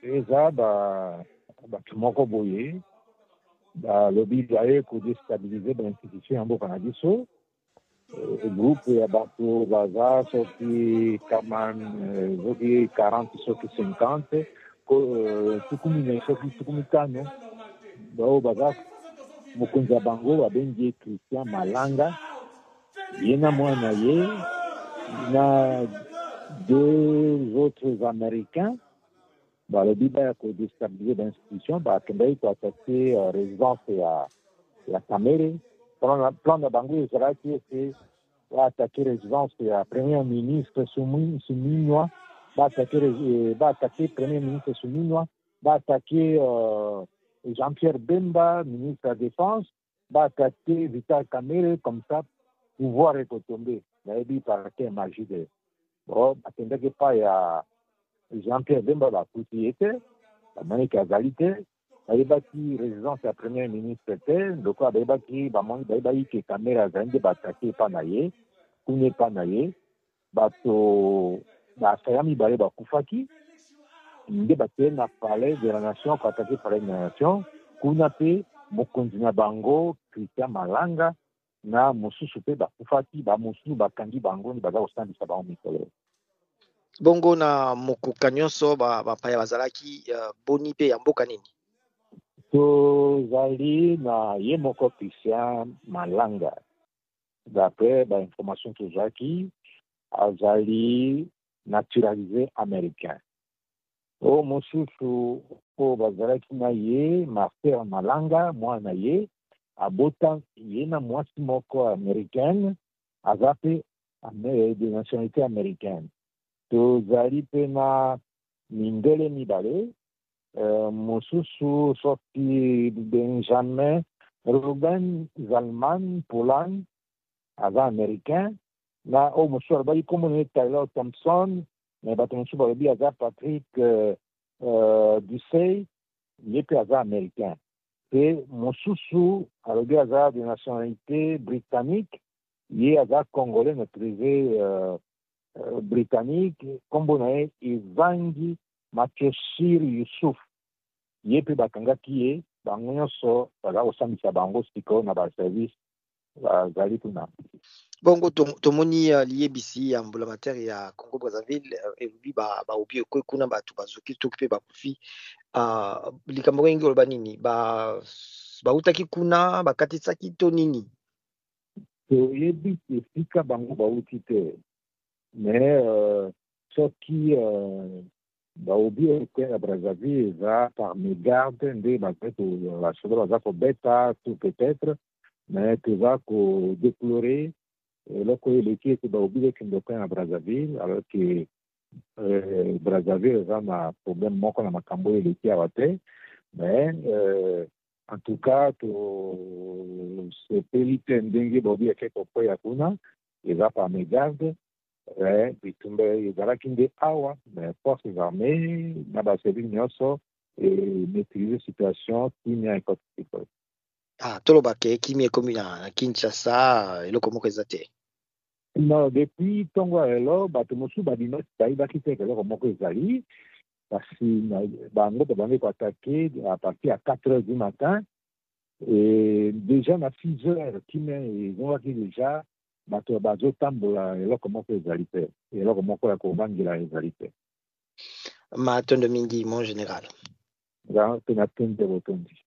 eza bato moko boye balobi baye kodestabilize bainstitution ya mboka na biso. Groupe ya bato baza soki soki 40 soki 50 tukumi soki tukumi tano bao baza mokonzi ya bango babengi ye Christian Malanga, ye na mwana ye na deux autres américains balobi baya kodestabilize bainstitution bakendaki koatake résidence ya Kamere. Plan na bango ezalaki ete baatake résidence ya premier ministre Suminwa, baatake premier ministre Suminwa, baatake Jean-Pierre Bemba, ministre de la Défense, baatake Vital Kamerhe, comme ça pouvoir ekotombe nayebi parake magie de bakendaki pa ya Jean-Pierre Bemba bakuti ye te, bamoniki azali te, bayebaki résidence ya premier ministre te, ndoko bayebaki bayebaki ke Kamerhe azali nde batake epa na ye, kuni epa na ye, bato basaya mibale bakufaki, nde bateye na palais de la nation, koatake palais de la nation, kuna mpe mokonzi na bango Christian Malanga na mosusu mpe bakufaki, bamosusu bakangi bango nde baza kosambisa bango mikolo. Bongo na mokuka nyonso bapaya bazalaki boni mpe ya mboka nini? Tozali na ye moko Christian Malanga, d'après bainformation tozwaki azali naturalisé américain. O mosusu oyo bazalaki na ye Marcel Malanga, mwana ye abota ye na mwasi moko américaine, aza mpe de nationalité américaine. Tozali mpe na mindele mibale, mosusu soki Benjamin Ruben Zalman Polan aza américain, na oyo mosusu alobaki kombo na ye Taylor Thompson, me bato mosusu balobi aza Patrick Ducey, ye mpe aza américain. Pe mosusu alobi aza de nationalité britannique, ye aza congolais maîtrisé britannique, kombo na ye Izangi Makeshir Yusuf, ye mpe bakangaki ye, bango nyonso baza kosambisa bango sikoyo na baservice bazali kuna. Bongo tomoni liyebisi ya mbulamateri ya Congo Brazzaville elobi baobi ekwe kuna bato bazoki toki mpe bakufi likambo ngengi oloba nini bautaki kuna bakatisaki to nini? Toyebi esika bango bauti te, me soki baobi ekwe na Brazzaville eza par mégarde nde basoda baza kobeta tout peut-être, me toza kodéplore eloko eleki ete baobi ekende ekwe na Brazzaville, alors que Brazzaville eza na problème moko na makambo eleki awa te, mais en tout cas tosepeli te ndenge baobi eke kokwea kuna, eza par mégarde, bitumba ezalaki nde awa, mais forces armées na baservice nyonso maîtriser situation kimia ekoti sikoyo. Tolobake kimia ekomi na Kinshasa eloko moko eza te? Non, depuis ntongo ya lelo bato mosusu babimaki bayibaki te eloko moko ezali, kasi bango babandi koatake à partir ya 4 heures du matin, et déjà na 6 heures kimia ezongaki déjà bato bazotambola, eloko moko ezali te, eloko moko ya kobangela ezali te. Matondo mingi mon général. Mpe na tende botondi.